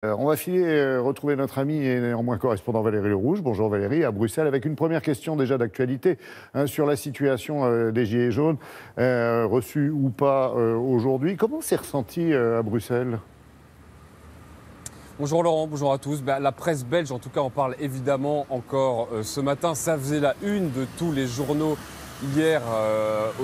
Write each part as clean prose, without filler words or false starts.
On va filer retrouver notre ami et néanmoins correspondant Valérie Lerouge. Bonjour Valérie, à Bruxelles, avec une première question déjà d'actualité sur la situation des Gilets jaunes, reçus ou pas aujourd'hui. Comment c'est ressenti à Bruxelles ? Bonjour Laurent, bonjour à tous. La presse belge en tout cas en parle évidemment encore ce matin. Ça faisait la une de tous les journaux hier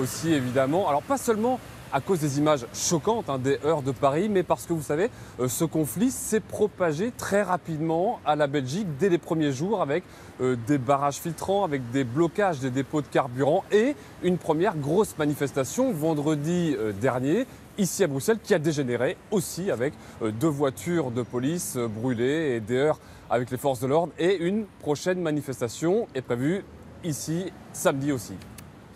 aussi évidemment. Alors pas seulement à cause des images choquantes des heurts de Paris, mais parce que vous savez, ce conflit s'est propagé très rapidement à la Belgique dès les premiers jours avec des barrages filtrants, avec des blocages des dépôts de carburant et une première grosse manifestation vendredi dernier ici à Bruxelles qui a dégénéré aussi avec 2 voitures de police brûlées et des heurts avec les forces de l'ordre, et une prochaine manifestation est prévue ici samedi aussi.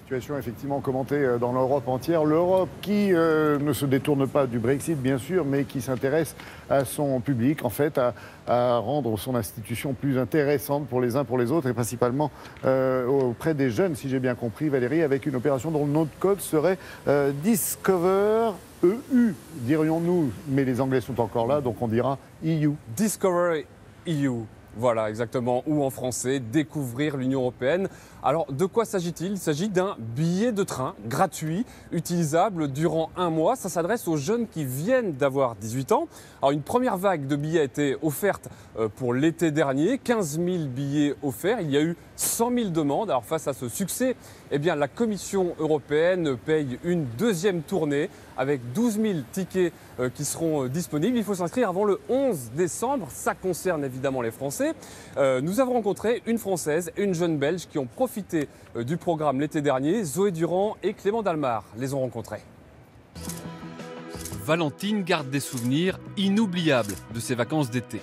Situation effectivement commentée dans l'Europe entière. L'Europe qui ne se détourne pas du Brexit, bien sûr, mais qui s'intéresse à son public, en fait, à rendre son institution plus intéressante pour les uns, pour les autres, et principalement auprès des jeunes, si j'ai bien compris, Valérie, avec une opération dont le nom de code serait Discover EU, dirions-nous, mais les Anglais sont encore là, donc on dira EU. Discover EU. Voilà, exactement, ou en français, découvrir l'Union européenne. Alors, de quoi s'agit-il ? Il s'agit d'un billet de train gratuit, utilisable durant 1 mois. Ça s'adresse aux jeunes qui viennent d'avoir 18 ans. Alors, une première vague de billets a été offerte pour l'été dernier, 15 000 billets offerts. Il y a eu 100 000 demandes. Alors, face à ce succès, eh bien, la Commission européenne paye une deuxième tournée avec 12 000 tickets qui seront disponibles. Il faut s'inscrire avant le 11 décembre. Ça concerne évidemment les Français. Nous avons rencontré une Française et une jeune Belge qui ont profité du programme l'été dernier. Zoé Durand et Clément Dalmar les ont rencontrés. Valentine garde des souvenirs inoubliables de ses vacances d'été.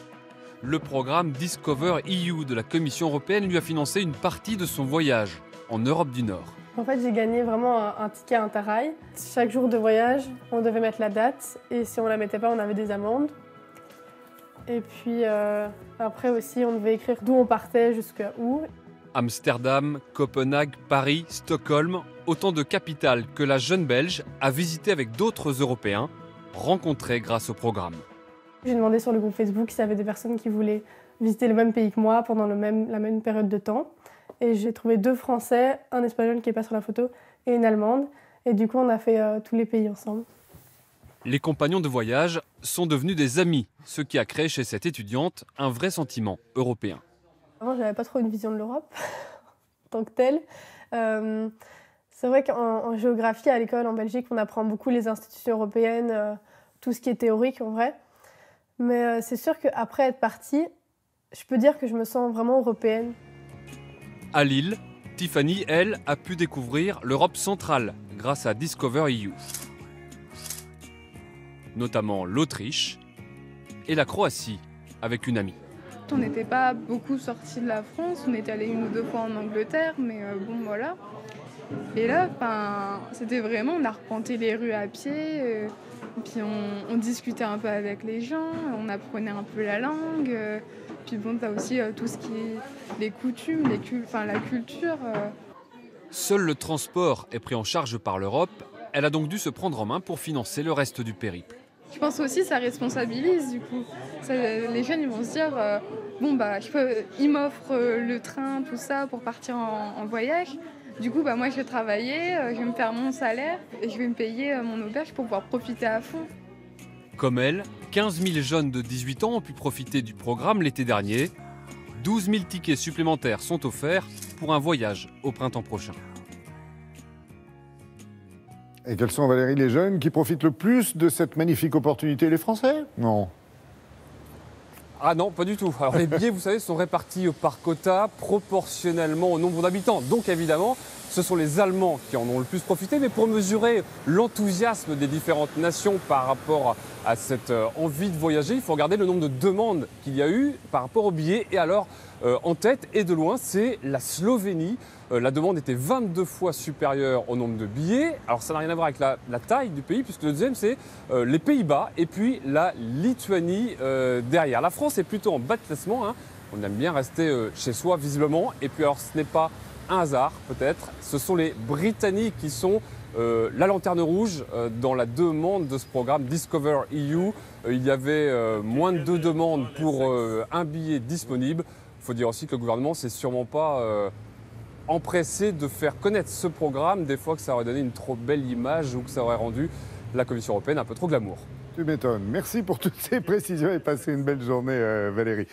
Le programme Discover EU de la Commission européenne lui a financé une partie de son voyage en Europe du Nord. En fait, j'ai gagné vraiment un ticket Interrail. Chaque jour de voyage, on devait mettre la date, et si on ne la mettait pas, on avait des amendes. Et puis après aussi, on devait écrire d'où on partait, jusqu'à où. Amsterdam, Copenhague, Paris, Stockholm, autant de capitales que la jeune Belge a visitées avec d'autres Européens, rencontrés grâce au programme. J'ai demandé sur le groupe Facebook s'il y avait des personnes qui voulaient visiter le même pays que moi pendant la même période de temps. Et j'ai trouvé 2 Français, un Espagnol qui est pas sur la photo et une Allemande. Et du coup, on a fait tous les pays ensemble. Les compagnons de voyage sont devenus des amis, ce qui a créé chez cette étudiante un vrai sentiment européen. Avant, je n'avais pas trop une vision de l'Europe en tant que telle. C'est vrai qu'en géographie, à l'école en Belgique, on apprend beaucoup les institutions européennes, tout ce qui est théorique en vrai. Mais c'est sûr qu'après être partie, je peux dire que je me sens vraiment européenne. À Lille, Tiffany, elle, a pu découvrir l'Europe centrale grâce à Discover EU. Notamment l'Autriche et la Croatie avec une amie. On n'était pas beaucoup sortis de la France, on était allé 1 ou 2 fois en Angleterre, mais bon voilà. Et là, c'était vraiment, on arpentait les rues à pied, puis on discutait un peu avec les gens, on apprenait un peu la langue. Puis bon, t'as aussi tout ce qui est les coutumes, la culture. Seul le transport est pris en charge par l'Europe. Elle a donc dû se prendre en main pour financer le reste du périple. Je pense aussi que ça responsabilise du coup. Les jeunes ils vont se dire, ils m'offrent le train, tout ça pour partir en voyage. Du coup, moi je vais travailler, je vais me faire mon salaire et je vais me payer mon auberge pour pouvoir profiter à fond. Comme elle, 15 000 jeunes de 18 ans ont pu profiter du programme l'été dernier. 12 000 tickets supplémentaires sont offerts pour un voyage au printemps prochain. Et quels sont, Valérie, les jeunes qui profitent le plus de cette magnifique opportunité ? Les Français ? Non. Ah non, pas du tout. Alors les billets, vous savez, sont répartis par quota proportionnellement au nombre d'habitants. Donc évidemment, ce sont les Allemands qui en ont le plus profité. Mais pour mesurer l'enthousiasme des différentes nations par rapport à cette envie de voyager, il faut regarder le nombre de demandes qu'il y a eu par rapport aux billets. Et alors, en tête et de loin, c'est la Slovénie. La demande était 22 fois supérieure au nombre de billets. Alors ça n'a rien à voir avec la taille du pays, puisque le deuxième c'est les Pays-Bas et puis la Lituanie derrière. La France est plutôt en bas de classement. On aime bien rester chez soi visiblement. Et puis alors ce n'est pas un hasard peut-être, ce sont les Britanniques qui sont La lanterne rouge, dans la demande de ce programme Discover EU, il y avait moins de 2 demandes pour un billet disponible. Il faut dire aussi que le gouvernement ne s'est sûrement pas empressé de faire connaître ce programme, des fois que ça aurait donné une trop belle image ou que ça aurait rendu la Commission européenne un peu trop glamour. Tu m'étonnes. Merci pour toutes ces précisions et passez une belle journée, Valérie.